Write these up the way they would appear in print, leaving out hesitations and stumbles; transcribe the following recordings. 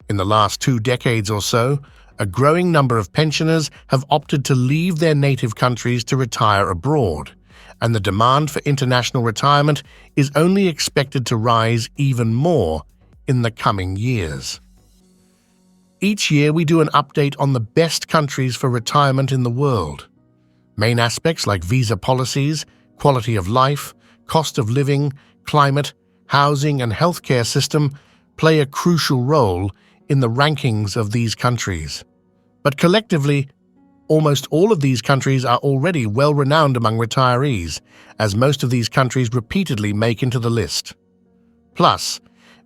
In the last 2 decades or so, a growing number of pensioners have opted to leave their native countries to retire abroad, and the demand for international retirement is only expected to rise even more in the coming years. Each year we do an update on the best countries for retirement in the world. Main aspects like visa policies, quality of life, cost of living, climate, housing and healthcare system play a crucial role in the rankings of these countries. But collectively, almost all of these countries are already well-renowned among retirees, as most of these countries repeatedly make into the list. Plus,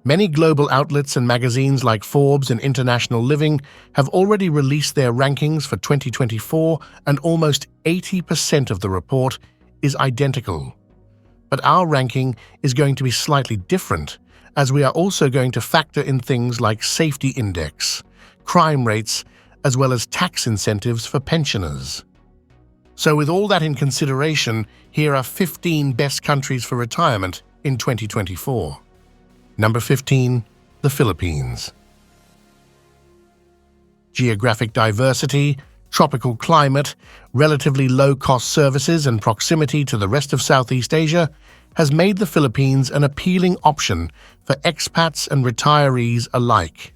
many global outlets and magazines like Forbes and International Living have already released their rankings for 2024, and almost 80% of the report is identical. But our ranking is going to be slightly different, as we are also going to factor in things like safety index, crime rates, as well as tax incentives for pensioners. So with all that in consideration, here are 15 best countries for retirement in 2024. Number 15, the Philippines. Geographic diversity, tropical climate, relatively low-cost services and proximity to the rest of Southeast Asia has made the Philippines an appealing option for expats and retirees alike.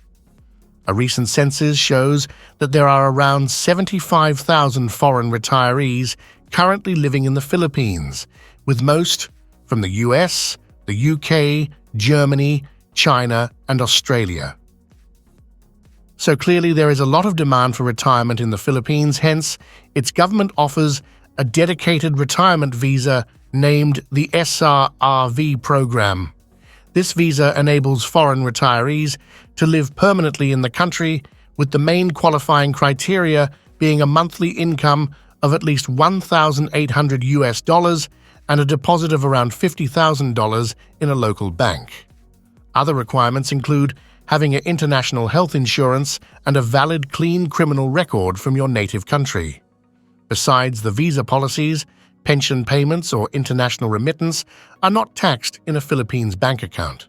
A recent census shows that there are around 75,000 foreign retirees currently living in the Philippines, with most from the US, the UK, Germany, China, and Australia. So clearly there is a lot of demand for retirement in the Philippines, hence its government offers a dedicated retirement visa named the SRRV program. This visa enables foreign retirees to live permanently in the country, with the main qualifying criteria being a monthly income of at least $1,800 and a deposit of around $50,000 in a local bank. Other requirements include having an international health insurance and a valid clean criminal record from your native country. Besides the visa policies, pension payments or international remittance are not taxed in a Philippines bank account.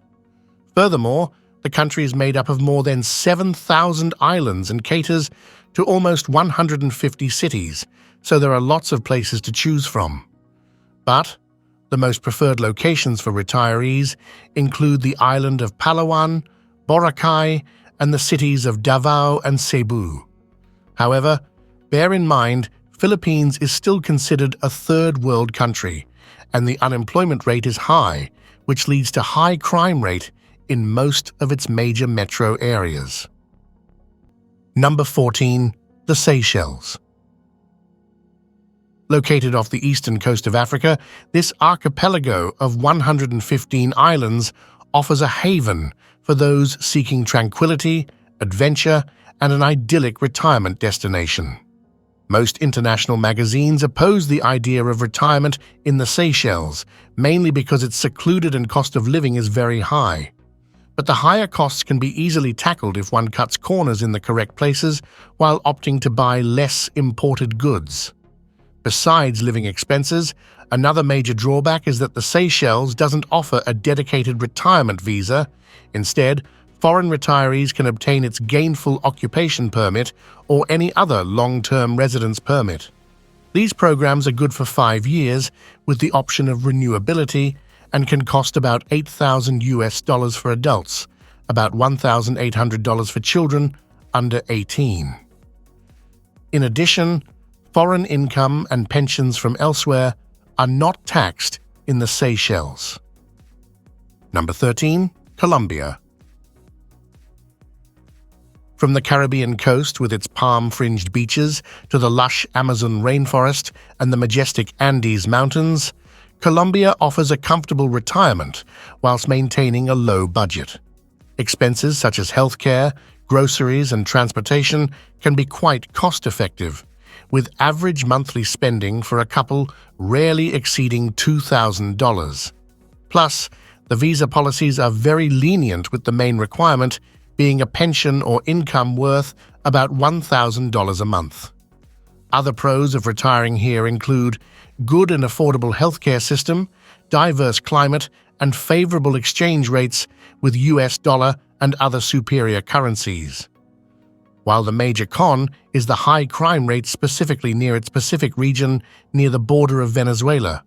Furthermore, the country is made up of more than 7,000 islands and caters to almost 150 cities, so there are lots of places to choose from. But the most preferred locations for retirees include the island of Palawan, Boracay, and the cities of Davao and Cebu. However, bear in mind, Philippines is still considered a third world country, and the unemployment rate is high, which leads to high crime rate in most of its major metro areas. Number 14, the Seychelles. Located off the eastern coast of Africa, this archipelago of 115 islands offers a haven for those seeking tranquility, adventure, and an idyllic retirement destination. Most international magazines oppose the idea of retirement in the Seychelles, mainly because its secluded and cost of living is very high. But the higher costs can be easily tackled if one cuts corners in the correct places while opting to buy less imported goods. Besides living expenses, another major drawback is that the Seychelles doesn't offer a dedicated retirement visa. Instead, foreign retirees can obtain its gainful occupation permit or any other long-term residence permit. These programs are good for 5 years with the option of renewability and can cost about $8,000 for adults, about $1,800 for children under 18. In addition, foreign income and pensions from elsewhere are not taxed in the Seychelles. Number 13, Colombia. From the Caribbean coast with its palm-fringed beaches to the lush Amazon rainforest and the majestic Andes Mountains, Colombia offers a comfortable retirement whilst maintaining a low budget. Expenses such as healthcare, groceries, and transportation can be quite cost-effective, with average monthly spending for a couple rarely exceeding $2,000. Plus, the visa policies are very lenient, with the main requirement being a pension or income worth about $1,000 a month. Other pros of retiring here include good and affordable healthcare system, diverse climate, and favorable exchange rates with US dollar and other superior currencies. While the major con is the high crime rate specifically near its Pacific region near the border of Venezuela.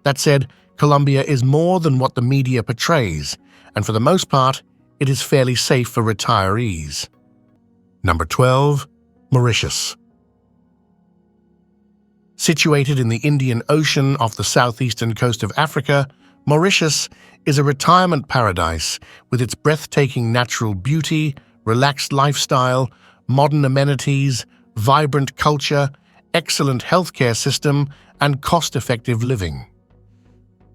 That said, Colombia is more than what the media portrays, and for the most part, it is fairly safe for retirees. Number 12. Mauritius. Situated in the Indian Ocean off the southeastern coast of Africa, Mauritius is a retirement paradise with its breathtaking natural beauty, relaxed lifestyle, modern amenities, vibrant culture, excellent healthcare system, and cost-effective living.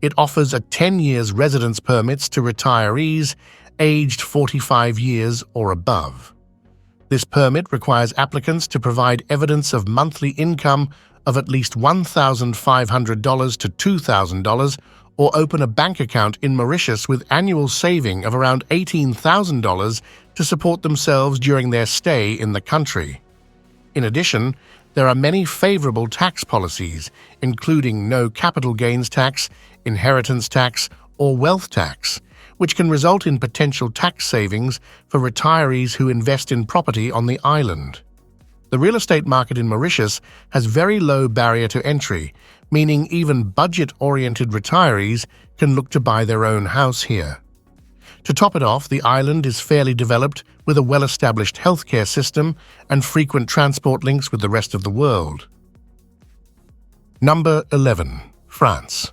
It offers a 10 years residence permits to retirees aged 45 years or above. This permit requires applicants to provide evidence of monthly income of at least $1,500 to $2,000 or open a bank account in Mauritius with annual saving of around $18,000 to support themselves during their stay in the country. In addition, there are many favorable tax policies, including no capital gains tax, inheritance tax, or wealth tax, which can result in potential tax savings for retirees who invest in property on the island. The real estate market in Mauritius has very low barrier to entry, meaning even budget-oriented retirees can look to buy their own house here. To top it off, the island is fairly developed with a well-established healthcare system and frequent transport links with the rest of the world. Number 11. France.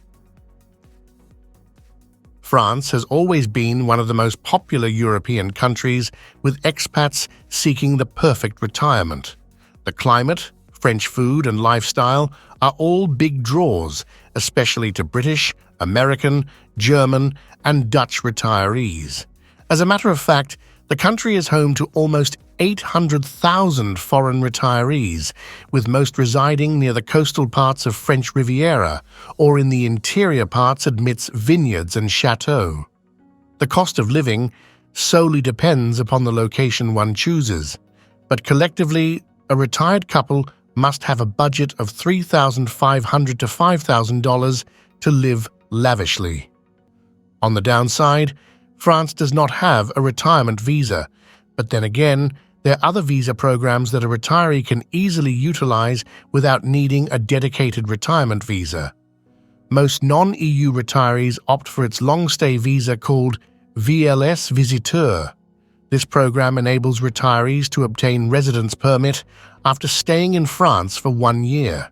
France has always been one of the most popular European countries, with expats seeking the perfect retirement. The climate, French food, and lifestyle are all big draws, especially to British, American, German, and Dutch retirees. As a matter of fact, the country is home to almost 800,000 foreign retirees, with most residing near the coastal parts of French Riviera or in the interior parts amidst vineyards and chateaux. The cost of living solely depends upon the location one chooses, but collectively, a retired couple must have a budget of $3,500 to $5,000 to live lavishly. On the downside, France does not have a retirement visa, but then again, there are other visa programs that a retiree can easily utilize without needing a dedicated retirement visa. Most non-EU retirees opt for its long-stay visa called VLS Visiteur. This program enables retirees to obtain residence permit after staying in France for 1 year.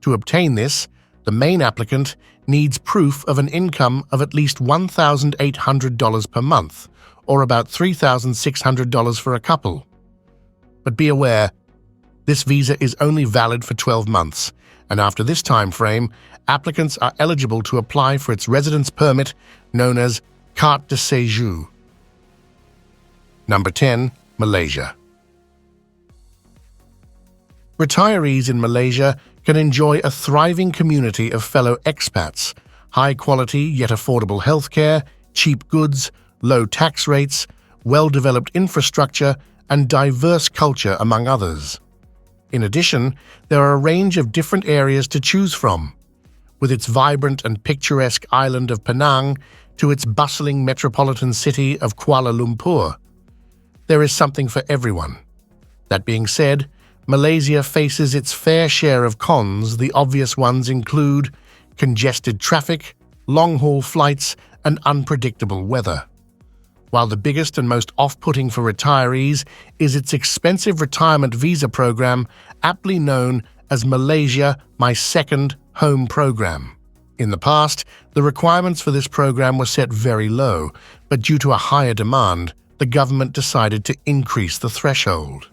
To obtain this, the main applicant needs proof of an income of at least $1,800 per month, or about $3,600 for a couple. But be aware, this visa is only valid for 12 months, and after this time frame, applicants are eligible to apply for its residence permit known as Carte de Séjour. Number 10. Malaysia. Retirees in Malaysia can enjoy a thriving community of fellow expats, high-quality yet affordable healthcare, cheap goods, low tax rates, well-developed infrastructure, and diverse culture, among others. In addition, there are a range of different areas to choose from, with its vibrant and picturesque island of Penang to its bustling metropolitan city of Kuala Lumpur. There is something for everyone. That being said, Malaysia faces its fair share of cons. The obvious ones include congested traffic, long-haul flights, and unpredictable weather. While the biggest and most off-putting for retirees is its expensive retirement visa program, aptly known as Malaysia My Second Home Program. In the past, the requirements for this program were set very low, but due to a higher demand, the government decided to increase the threshold.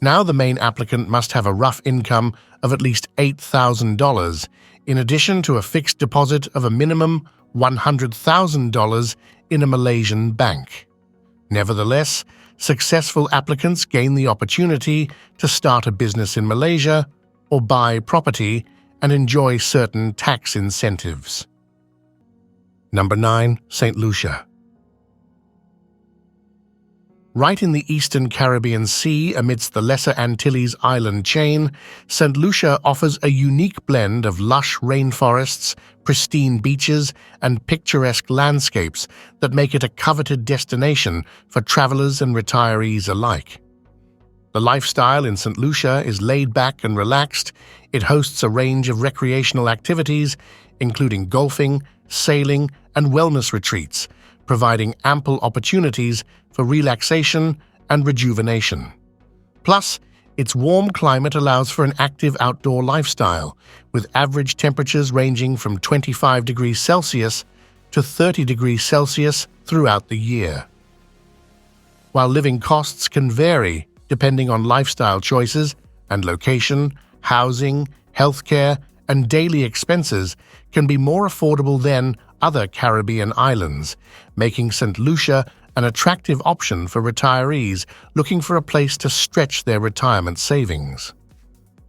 Now the main applicant must have a rough income of at least $8,000, in addition to a fixed deposit of a minimum $100,000 in a Malaysian bank. Nevertheless, successful applicants gain the opportunity to start a business in Malaysia or buy property and enjoy certain tax incentives. Number 9. St. Lucia. Right in the eastern Caribbean Sea, amidst the Lesser Antilles island chain, St. Lucia offers a unique blend of lush rainforests, pristine beaches, and picturesque landscapes that make it a coveted destination for travelers and retirees alike. The lifestyle in St. Lucia is laid back and relaxed. It hosts a range of recreational activities, including golfing, sailing, and wellness retreats, providing ample opportunities for relaxation and rejuvenation. Plus, its warm climate allows for an active outdoor lifestyle, with average temperatures ranging from 25 degrees Celsius to 30 degrees Celsius throughout the year. While living costs can vary depending on lifestyle choices and location, housing, healthcare, and daily expenses can be more affordable than other Caribbean islands, making St. Lucia an attractive option for retirees looking for a place to stretch their retirement savings.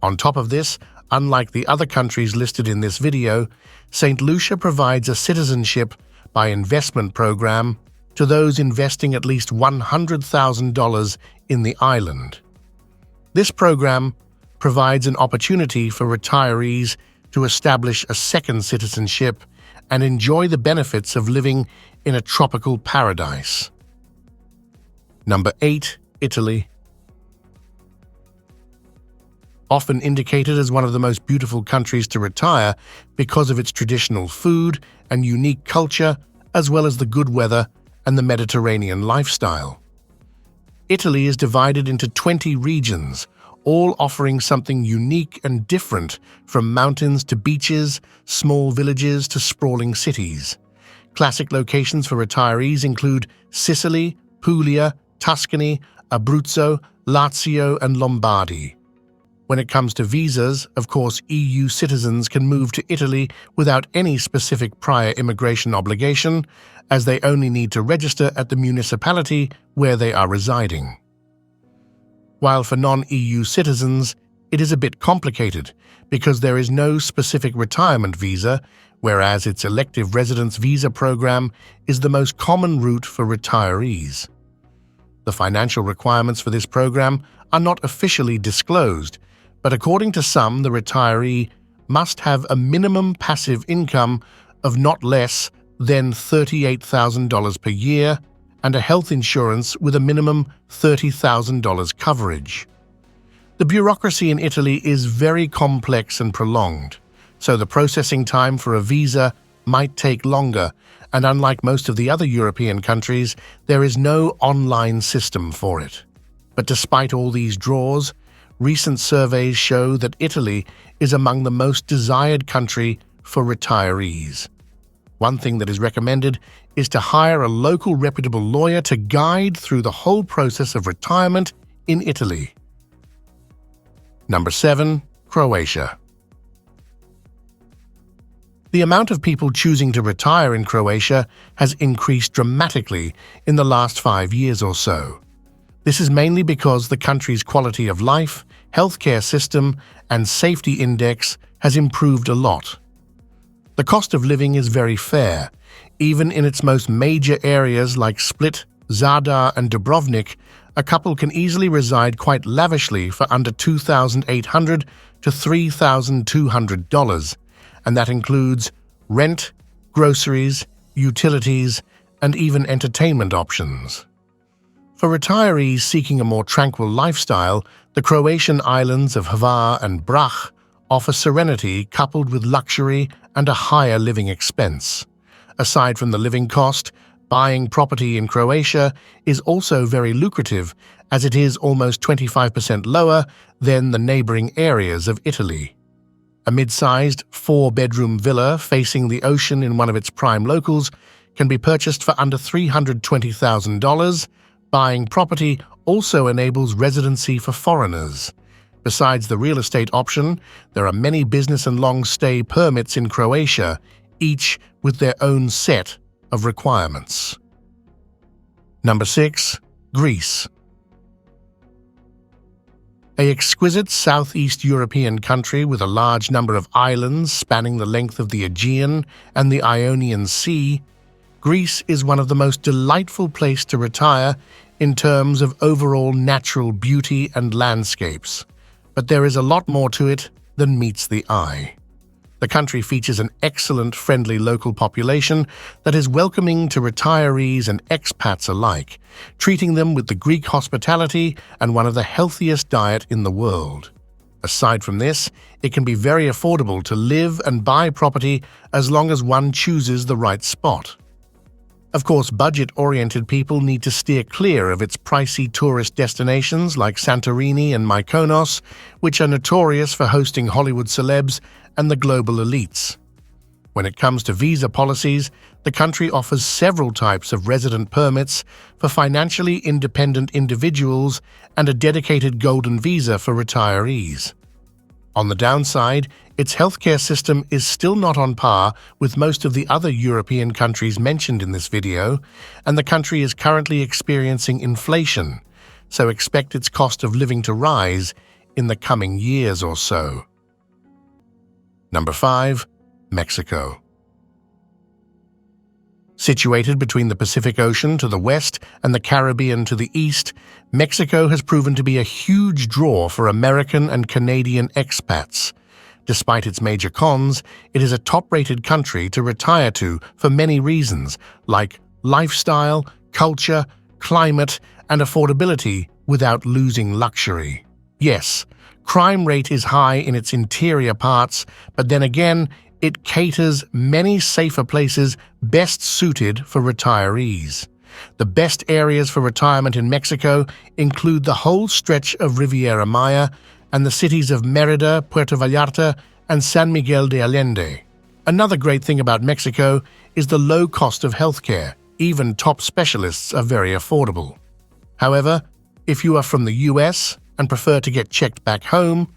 On top of this, unlike the other countries listed in this video, St. Lucia provides a citizenship by investment program to those investing at least $100,000 in the island. This program provides an opportunity for retirees to establish a second citizenship and enjoy the benefits of living in a tropical paradise. Number 8. Italy. Often indicated as one of the most beautiful countries to retire because of its traditional food and unique culture, as well as the good weather and the Mediterranean lifestyle. Italy is divided into 20 regions, all offering something unique and different, from mountains to beaches, small villages to sprawling cities. Classic locations for retirees include Sicily, Puglia, Tuscany, Abruzzo, Lazio, and Lombardy. When it comes to visas, of course, EU citizens can move to Italy without any specific prior immigration obligation, as they only need to register at the municipality where they are residing. While for non-EU citizens, it is a bit complicated because there is no specific retirement visa, whereas its elective residence visa program is the most common route for retirees. The financial requirements for this program are not officially disclosed, but according to some, the retiree must have a minimum passive income of not less than $38,000 per year and a health insurance with a minimum $30,000 coverage. The bureaucracy in Italy is very complex and prolonged, so the processing time for a visa might take longer, and unlike most of the other European countries, there is no online system for it. But despite all these draws, recent surveys show that Italy is among the most desired country for retirees. One thing that is recommended is to hire a local reputable lawyer to guide through the whole process of retirement in Italy. Number 7. Croatia. The amount of people choosing to retire in Croatia has increased dramatically in the last 5 years or so. This is mainly because the country's quality of life, healthcare system, and safety index has improved a lot. The cost of living is very fair. Even in its most major areas like Split, Zadar, and Dubrovnik, a couple can easily reside quite lavishly for under $2,800 to $3,200, and that includes rent, groceries, utilities, and even entertainment options. For retirees seeking a more tranquil lifestyle, the Croatian islands of Hvar and Brač offer serenity coupled with luxury and a higher living expense. Aside from the living cost, buying property in Croatia is also very lucrative, as it is almost 25% lower than the neighboring areas of Italy. A mid-sized 4-bedroom villa facing the ocean in one of its prime locales can be purchased for under $320,000. Buying property also enables residency for foreigners. Besides the real estate option, there are many business and long-stay permits in Croatia, each with their own set of requirements. Number 6. Greece. An exquisite Southeast European country with a large number of islands spanning the length of the Aegean and the Ionian Sea, Greece is one of the most delightful places to retire in terms of overall natural beauty and landscapes, but there is a lot more to it than meets the eye. The country features an excellent, friendly local population that is welcoming to retirees and expats alike, treating them with the Greek hospitality and one of the healthiest diet in the world. Aside from this, it can be very affordable to live and buy property as long as one chooses the right spot. Of course, budget-oriented people need to steer clear of its pricey tourist destinations like Santorini and Mykonos, which are notorious for hosting Hollywood celebs and the global elites. When it comes to visa policies, the country offers several types of resident permits for financially independent individuals and a dedicated golden visa for retirees. On the downside, its healthcare system is still not on par with most of the other European countries mentioned in this video, and the country is currently experiencing inflation, so expect its cost of living to rise in the coming years or so. Number 5. Mexico. Situated between the Pacific Ocean to the west and the Caribbean to the east, Mexico has proven to be a huge draw for American and Canadian expats. Despite its major cons, it is a top-rated country to retire to for many reasons, like lifestyle, culture, climate, and affordability without losing luxury. Yes, crime rate is high in its interior parts, but then again, it caters many safer places best suited for retirees. The best areas for retirement in Mexico include the whole stretch of Riviera Maya and the cities of Mérida, Puerto Vallarta, and San Miguel de Allende. Another great thing about Mexico is the low cost of healthcare. Even top specialists are very affordable. However, if you are from the US and prefer to get checked back home,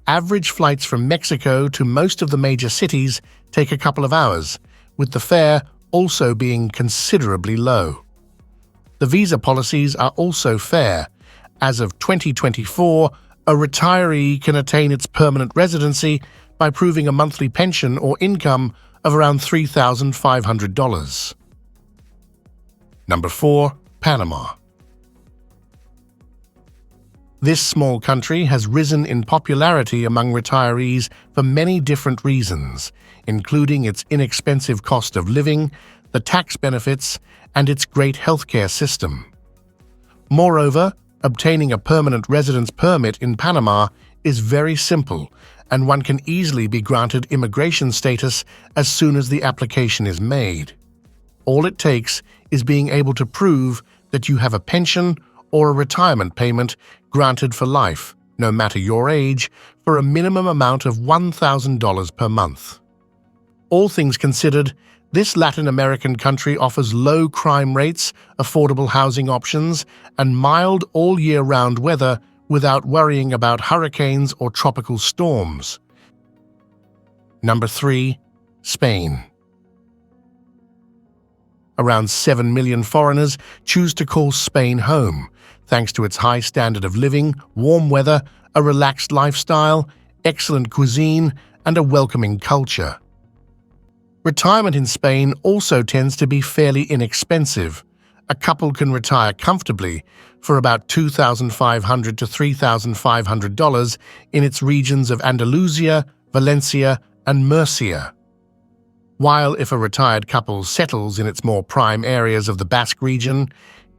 average flights from Mexico to most of the major cities take a couple of hours, with the fare also being considerably low. The visa policies are also fair. As of 2024, a retiree can attain its permanent residency by proving a monthly pension or income of around $3,500. Number 4. Panama. This small country has risen in popularity among retirees for many different reasons, including its inexpensive cost of living, the tax benefits, and its great healthcare system. Moreover, obtaining a permanent residence permit in Panama is very simple, and one can easily be granted immigration status as soon as the application is made. All it takes is being able to prove that you have a pension or a retirement payment granted for life, no matter your age, for a minimum amount of $1,000 per month. All things considered, this Latin American country offers low crime rates, affordable housing options, and mild all-year-round weather without worrying about hurricanes or tropical storms. Number 3. Spain. Around 7 million foreigners choose to call Spain home, thanks to its high standard of living, warm weather, a relaxed lifestyle, excellent cuisine, and a welcoming culture. Retirement in Spain also tends to be fairly inexpensive. A couple can retire comfortably for about $2,500 to $3,500 in its regions of Andalusia, Valencia, and Murcia. While if a retired couple settles in its more prime areas of the Basque region,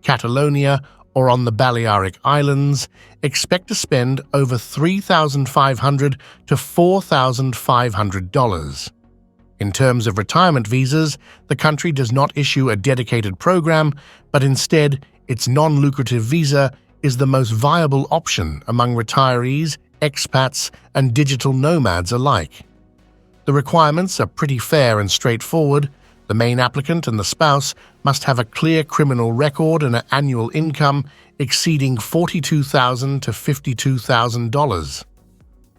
Catalonia, or on the Balearic Islands, expect to spend over $3,500 to $4,500. In terms of retirement visas, the country does not issue a dedicated program, but instead, its non-lucrative visa is the most viable option among retirees, expats, and digital nomads alike. The requirements are pretty fair and straightforward. The main applicant and the spouse must have a clear criminal record and an annual income exceeding $42,000 to $52,000.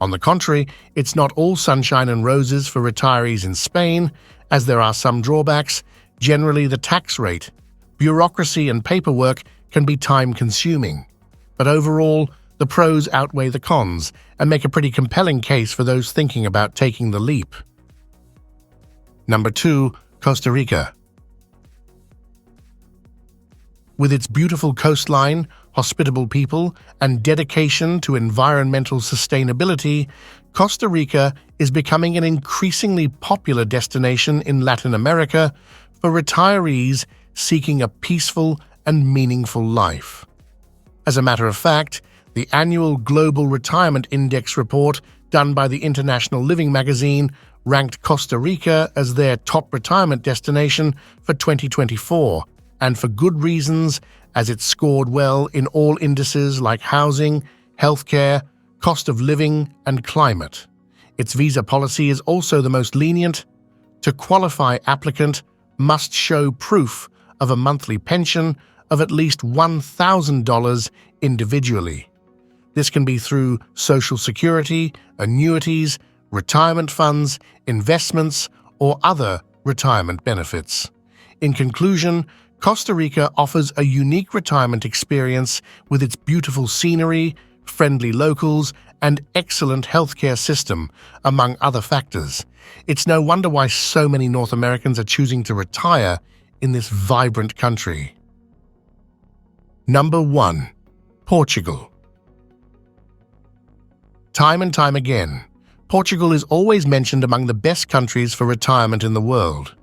On the contrary, it's not all sunshine and roses for retirees in Spain, as there are some drawbacks. Generally, the tax rate, bureaucracy, and paperwork can be time-consuming. But overall, the pros outweigh the cons and make a pretty compelling case for those thinking about taking the leap. Number 2. Costa Rica. With its beautiful coastline, hospitable people, and dedication to environmental sustainability, Costa Rica is becoming an increasingly popular destination in Latin America for retirees seeking a peaceful and meaningful life. As a matter of fact, the annual Global Retirement Index report done by the International Living magazine ranked Costa Rica as their top retirement destination for 2024, and for good reasons, as it scored well in all indices like housing, healthcare, cost of living, and climate. Its visa policy is also the most lenient. To qualify, applicant must show proof of a monthly pension of at least $1,000 individually. This can be through Social Security, annuities, retirement funds, investments, or other retirement benefits. In conclusion, Costa Rica offers a unique retirement experience with its beautiful scenery, friendly locals, and excellent healthcare system, among other factors. It's no wonder why so many North Americans are choosing to retire in this vibrant country. Number 1. Portugal. Time and time again, Portugal is always mentioned among the best countries for retirement in the world.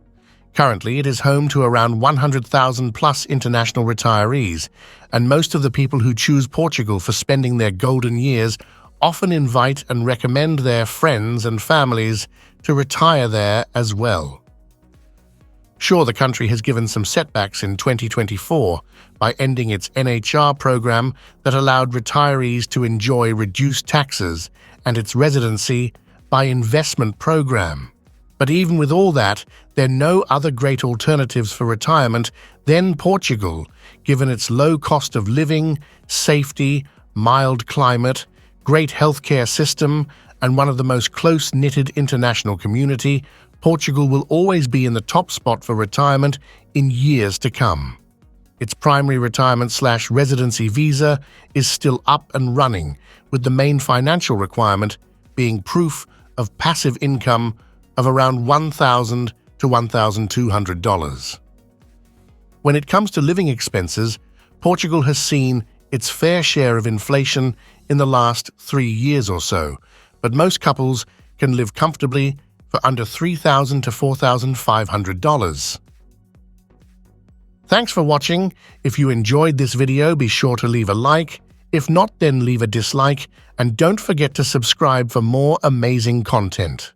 Currently, it is home to around 100,000 plus international retirees, and most of the people who choose Portugal for spending their golden years often invite and recommend their friends and families to retire there as well. Sure, the country has given some setbacks in 2024 by ending its NHR program that allowed retirees to enjoy reduced taxes, and its residency by investment program. But even with all that, there are no other great alternatives for retirement than Portugal, given its low cost of living, safety, mild climate, great healthcare system, and one of the most close-knitted international community. Portugal will always be in the top spot for retirement in years to come. Its primary retirement/residency visa is still up and running, with the main financial requirement being proof of passive income of around $1,000 to $1,200. When it comes to living expenses, Portugal has seen its fair share of inflation in the last 3 years or so, but most couples can live comfortably for under $3,000 to $4,500. Thanks for watching. If you enjoyed this video, be sure to leave a like. If not, then leave a dislike, and don't forget to subscribe for more amazing content.